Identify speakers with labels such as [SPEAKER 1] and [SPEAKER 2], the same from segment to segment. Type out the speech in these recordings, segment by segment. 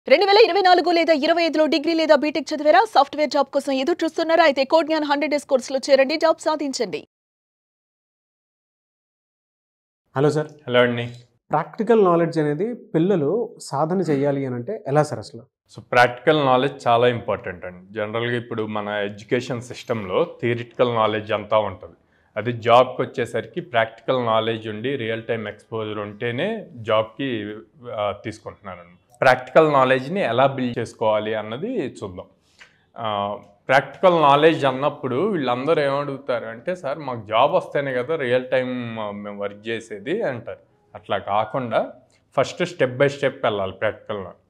[SPEAKER 1] 2024 లేదా 25లో డిగ్రీ లేదా బీటెక్ చదివారా? సాఫ్ట్‌వేర్ జాబ్ కోసం ఎదురు చూస్తున్నారా? అయితే కోడ్ జ్ఞాన్ 100 డేస్ కోర్సులో చేరండి, జాబ్ సాధించండి.
[SPEAKER 2] Hello sir.
[SPEAKER 3] హలో అండి.
[SPEAKER 2] ప్రాక్టికల్ నాలెడ్జ్ అనేది పిల్లలు సాధన చేయాలి అని అంటే ఎలా సార్ అసలు?
[SPEAKER 3] సో ప్రాక్టికల్ నాలెడ్జ్ చాలా ఇంపార్టెంట్ అండి. జనరల్గా ఇప్పుడు మన ఎడ్యుకేషన్ సిస్టంలో థియరిటికల్ నాలెడ్జ్ అంతా ఉంటుంది. అది జాబ్కి వచ్చేసరికి ప్రాక్టికల్ నాలెడ్జ్ ఉండి రియల్ టైం ఎక్స్పోజర్ ఉంటేనే జాబ్కి తీసుకుంటున్నాను. ప్రాక్టికల్ నాలెడ్జ్ని ఎలా బిల్డ్ చేసుకోవాలి అన్నది చూద్దాం. ప్రాక్టికల్ నాలెడ్జ్ అన్నప్పుడు వీళ్ళందరూ ఏమడుగుతారు అంటే, సార్ మాకు జాబ్ వస్తేనే కదా రియల్ టైం మేము వర్క్ చేసేది అంటారు. అట్లా కాకుండా ఫస్ట్ స్టెప్ బై స్టెప్ వెళ్ళాలి ప్రాక్టికల్ నాలెడ్జ్.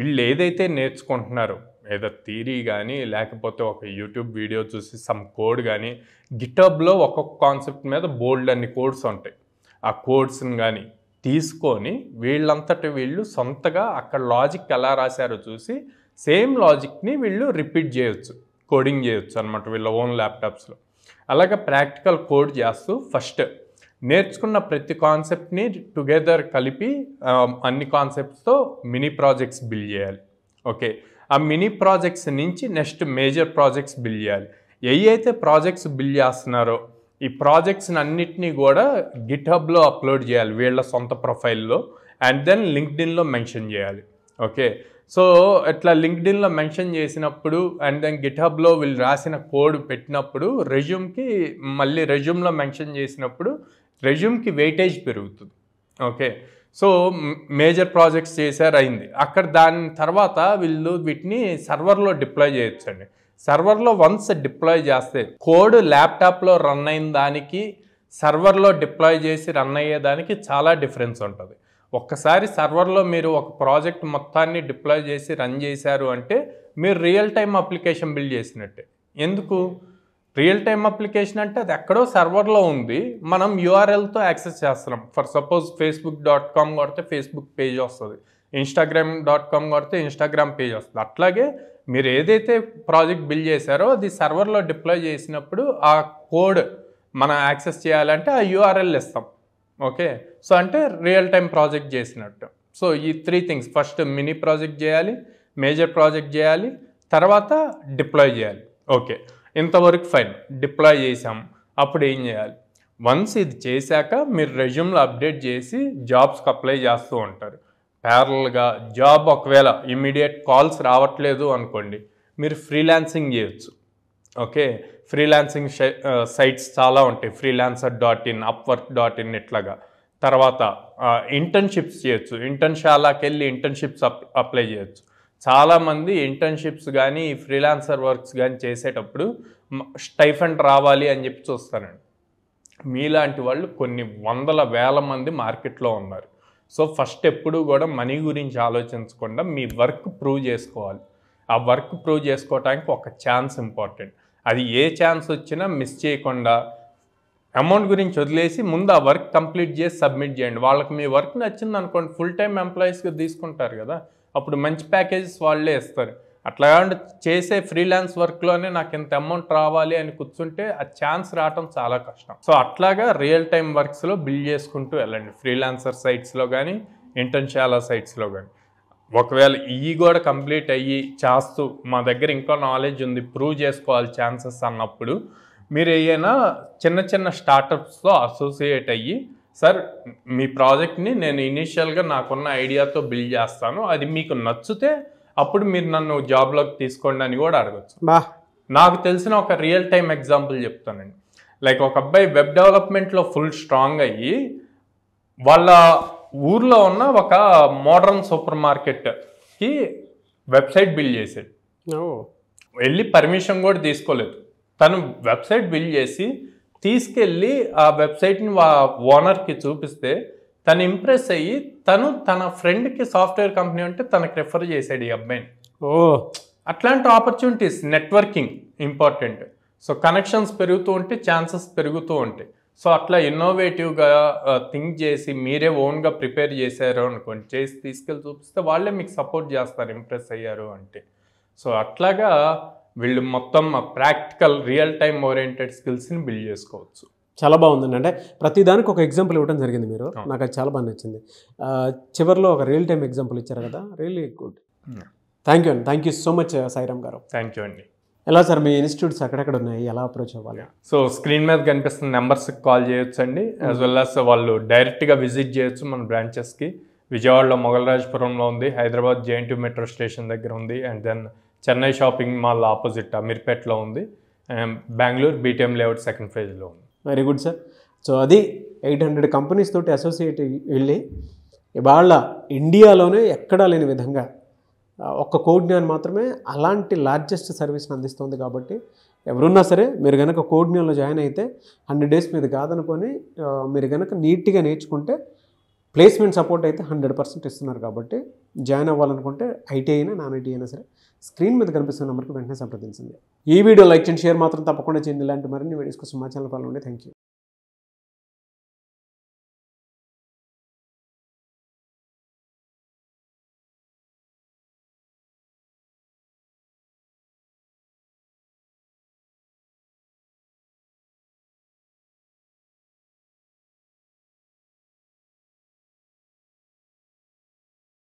[SPEAKER 3] వీళ్ళు ఏదైతే నేర్చుకుంటున్నారో, ఏదో థియరీ కానీ లేకపోతే ఒక యూట్యూబ్ వీడియో చూసి సమ్ కోడ్ కానీ, గిటబ్లో ఒక్కొక్క కాన్సెప్ట్ మీద బోల్డ్ అన్ని కోడ్స్ ఉంటాయి. ఆ కోడ్స్ని కానీ తీసుకొని వీళ్ళంతటి వీళ్ళు సొంతగా అక్కడ లాజిక్ ఎలా రాశారో చూసి సేమ్ లాజిక్ని వీళ్ళు రిపీట్ చేయొచ్చు, కోడింగ్ చేయొచ్చు అనమాట వీళ్ళ ఓన్ ల్యాప్టాప్స్లో. అలాగే ప్రాక్టికల్ కోడ్ చేస్తూ ఫస్ట్ నేర్చుకున్న ప్రతి కాన్సెప్ట్ని టుగెదర్ కలిపి అన్ని కాన్సెప్ట్స్తో మినీ ప్రాజెక్ట్స్ బిల్డ్ చేయాలి. ఓకే, ఆ మినీ ప్రాజెక్ట్స్ నుంచి నెక్స్ట్ మేజర్ ప్రాజెక్ట్స్ బిల్డ్ చేయాలి. అయితే ప్రాజెక్ట్స్ బిల్డ్ చేస్తున్నారో ఈ ప్రాజెక్ట్స్ని అన్నిటినీ కూడా గిట్హబ్లో అప్లోడ్ చేయాలి వీళ్ళ సొంత ప్రొఫైల్లో, అండ్ దెన్ లింక్డ్ఇన్లో మెన్షన్ చేయాలి. ఓకే, సో ఇట్లా లింక్డ్ఇన్లో మెన్షన్ చేసినప్పుడు అండ్ దెన్ గిట్హబ్లో వీళ్ళు రాసిన కోడ్ పెట్టినప్పుడు రెజ్యూమ్కి మళ్ళీ రెజ్యూమ్లో మెన్షన్ చేసినప్పుడు రెజ్యూమ్కి వెయిటేజ్ పెరుగుతుంది. ఓకే, సో మేజర్ ప్రాజెక్ట్స్ చేశారు అయింది. అక్కడ దాని తర్వాత వీళ్ళు వీటిని సర్వర్లో డిప్లాయ్ చేయొచ్చండి. సర్వర్లో వన్స్ డిప్లాయ్ చేస్తే కోడ్ ల్యాప్టాప్లో రన్ అయిన దానికి సర్వర్లో డిప్లాయ్ చేసి రన్ అయ్యేదానికి చాలా డిఫరెన్స్ ఉంటుంది. ఒక్కసారి సర్వర్లో మీరు ఒక ప్రాజెక్ట్ మొత్తాన్ని డిప్లాయ్ చేసి రన్ చేశారు అంటే మీరు రియల్ టైమ్ అప్లికేషన్ బిల్డ్ చేసినట్టే. ఎందుకు రియల్ టైమ్ అప్లికేషన్ అంటే అది ఎక్కడో సర్వర్లో ఉంది, మనం యూఆర్ఎల్తో యాక్సెస్ చేస్తున్నాం. ఫర్ సపోజ్ facebook.com కొడితే ఫేస్బుక్ పేజ్ వస్తుంది, instagram.com కొడితే ఇన్స్టాగ్రామ్ పేజ్ వస్తుంది. అట్లాగే మీరు ఏదైతే ప్రాజెక్ట్ బిల్డ్ చేశారో అది సర్వర్లో డిప్లాయ్ చేసినప్పుడు ఆ కోడ్ మనం యాక్సెస్ చేయాలంటే ఆ యూఆర్ఎల్ ఇస్తాం. ఓకే, సో అంటే రియల్ టైం ప్రాజెక్ట్ చేసినట్టు. సో ఈ 3 థింగ్స్, ఫస్ట్ మినీ ప్రాజెక్ట్ చేయాలి, మేజర్ ప్రాజెక్ట్ చేయాలి, తర్వాత డిప్లాయ్ చేయాలి. ఓకే, ఇంతవరకు ఫైన్, డిప్లాయ్ చేసాం. అప్పుడు ఏం చేయాలి? వన్స్ ఇది చేశాక మీరు రెజ్యూమ్లో అప్డేట్ చేసి జాబ్స్కి అప్లై చేస్తూ ఉంటారు. ప్యారల్గా జాబ్ ఒకవేళ ఇమ్మీడియట్ కాల్స్ రావట్లేదు అనుకోండి, మీరు ఫ్రీలాన్సింగ్ చేయొచ్చు. ఓకే, ఫ్రీలాన్సింగ్ సైట్స్ చాలా ఉంటాయి, freelancer.in, upwork.in ఇట్లాగా. తర్వాత ఇంటర్న్షిప్స్ చేయొచ్చు, ఇంటర్న్షాలాకి వెళ్ళి ఇంటర్న్షిప్స్ అప్లై చేయొచ్చు. చాలామంది ఇంటర్న్షిప్స్ కానీ ఫ్రీలాన్సర్ వర్క్స్ కానీ చేసేటప్పుడు స్టైఫండ్ రావాలి అని చెప్పి చూస్తారండి. మీలాంటి వాళ్ళు కొన్ని వందల వేల మంది మార్కెట్లో ఉన్నారు. సో ఫస్ట్ ఎప్పుడు కూడా మనీ గురించి ఆలోచించకుండా మీ వర్క్ ప్రూవ్ చేసుకోవాలి. ఆ వర్క్ ప్రూవ్ చేసుకోవడానికి ఒక ఛాన్స్ ఇంపార్టెంట్. అది ఏ ఛాన్స్ వచ్చినా మిస్ చేయకుండా అమౌంట్ గురించి వదిలేసి ముందు ఆ వర్క్ కంప్లీట్ చేసి సబ్మిట్ చేయండి. వాళ్ళకి మీ వర్క్ నచ్చింది అనుకోండి, ఫుల్ టైం ఎంప్లాయీస్గా తీసుకుంటారు కదా, అప్పుడు మంచి ప్యాకేజెస్ వాళ్ళే ఇస్తారు. అట్లా చేసే ఫ్రీలాన్స్ వర్క్లోనే నాకు ఇంత అమౌంట్ రావాలి అని కూర్చుంటే ఆ ఛాన్స్ రావటం చాలా కష్టం. సో అట్లాగా రియల్ టైం వర్క్స్లో బిల్డ్ చేసుకుంటూ వెళ్ళండి, ఫ్రీలాన్సర్ సైట్స్లో కానీ ఇంటర్న్షాలా సైట్స్లో కానీ. ఒకవేళ ఇవి కూడా కంప్లీట్ అయ్యి చేస్తూ మా దగ్గర ఇంకో నాలెడ్జ్ ఉంది, ప్రూవ్ చేసుకోవాలి ఛాన్సెస్ అన్నప్పుడు మీరు ఏదైనా చిన్న చిన్న స్టార్టప్స్తో అసోసియేట్ అయ్యి, సార్ మీ ప్రాజెక్ట్ని నేను ఇనీషియల్గా నాకున్న ఐడియాతో బిల్డ్ చేస్తాను, అది మీకు నచ్చితే అప్పుడు మీరు నన్ను జాబ్లోకి తీసుకోండి అని కూడా అడగచ్చు. నాకు తెలిసిన ఒక రియల్ టైం ఎగ్జాంపుల్ చెప్తానండి. లైక్ ఒక అబ్బాయి వెబ్ డెవలప్మెంట్లో ఫుల్ స్ట్రాంగ్ అయ్యి వాళ్ళ ఊర్లో ఉన్న ఒక మోడర్న్ సూపర్ మార్కెట్కి వెబ్సైట్ బిల్డ్ చేసాడు. వెళ్ళి పర్మిషన్ కూడా తీసుకోలేదు, తను వెబ్సైట్ బిల్డ్ చేసి తీసుకెళ్ళి ఆ వెబ్సైట్ని ఓనర్కి చూపిస్తే తను ఇంప్రెస్ అయ్యి తను తన ఫ్రెండ్కి సాఫ్ట్వేర్ కంపెనీ అంటే తనకు రెఫర్ చేశాడు ఈ అబ్బాయిని. అట్లాంటి opportunities, networking important. So connections పెరుగుతూ ఉంటే ఛాన్సెస్ పెరుగుతూ ఉంటాయి. సో అట్లా ఇన్నోవేటివ్గా థింక్ చేసి మీరే ఓన్గా ప్రిపేర్ చేశారు అనుకోండి, చేసి తీసుకెళ్ళి చూపిస్తే వాళ్ళే మీకు సపోర్ట్ చేస్తారు ఇంప్రెస్ అయ్యారు అంటే. సో అట్లాగా వీళ్ళు మొత్తం ప్రాక్టికల్ రియల్ టైమ్ ఓరియంటెడ్ స్కిల్స్ని బిల్డ్ చేసుకోవచ్చు.
[SPEAKER 2] చాలా బాగుందండి. అంటే ప్రతిదానికి ఒక ఎగ్జాంపుల్ ఇవ్వడం జరిగింది మీరు, నాకు అది చాలా బాగా నచ్చింది. చివరిలో ఒక రియల్ టైమ్ ఎగ్జాంపుల్ ఇచ్చారు కదా, really good. Thank you so much Sairam గారు.
[SPEAKER 3] థ్యాంక్ యూ అండి.
[SPEAKER 2] ఎలా సార్ మీ ఇన్స్టిట్యూట్స్ ఎక్కడెక్కడ ఉన్నాయి, ఎలా అప్రోచ్ అవ్వాలి?
[SPEAKER 3] సో స్క్రీన్ మీద కనిపిస్తున్న నెంబర్స్కి కాల్ చేయొచ్చు అండి, యాజ్ వెల్ యాజ్ వాళ్ళు డైరెక్ట్గా విజిట్ చేయొచ్చు మన బ్రాంచెస్కి. విజయవాడలో మొగల్రాజపురంలో ఉంది, హైదరాబాద్ JNT మెట్రో స్టేషన్ దగ్గర ఉంది, and then Chennai shopping mall opposite అమీర్పేట్లో ఉంది, బెంగళూరు BTM లేఅవుట్ సెకండ్ ఫేజ్లో ఉంది.
[SPEAKER 2] Very good sir. సో అది 800 కంపెనీస్ తోటి అసోసియేట్ వెళ్ళి ఇవాళ ఇండియాలోనే ఎక్కడా లేని విధంగా ఒక్క కోడ్ జ్ఞాన్ మాత్రమే అలాంటి లార్జెస్ట్ సర్వీస్ని అందిస్తుంది. కాబట్టి ఎవరున్నా సరే మీరు కనుక కోడ్ జ్ఞాన్లో జాయిన్ అయితే 100 days మీద కాదనుకొని మీరు కనుక నీట్గా నేర్చుకుంటే ప్లేస్మెంట్ సపోర్ట్ అయితే 100% ఇస్తున్నారు. కాబట్టి జాయిన్ అవ్వాలనుకుంటే IT అయినా నాన్ IT అయినా సరే స్క్రీన్ మీద కనిపిస్తున్న నెంబర్కి వెంటనే సంప్రదించండి. ఈ వీడియో లైక్ చేయండి, షేర్ మాత్రం తప్పకుండా చేయండి. ఇలాంటి మరిన్ని వీడియోస్ కోసం మా ఛానల్ ఫాలో అవ్వండి. Thank you.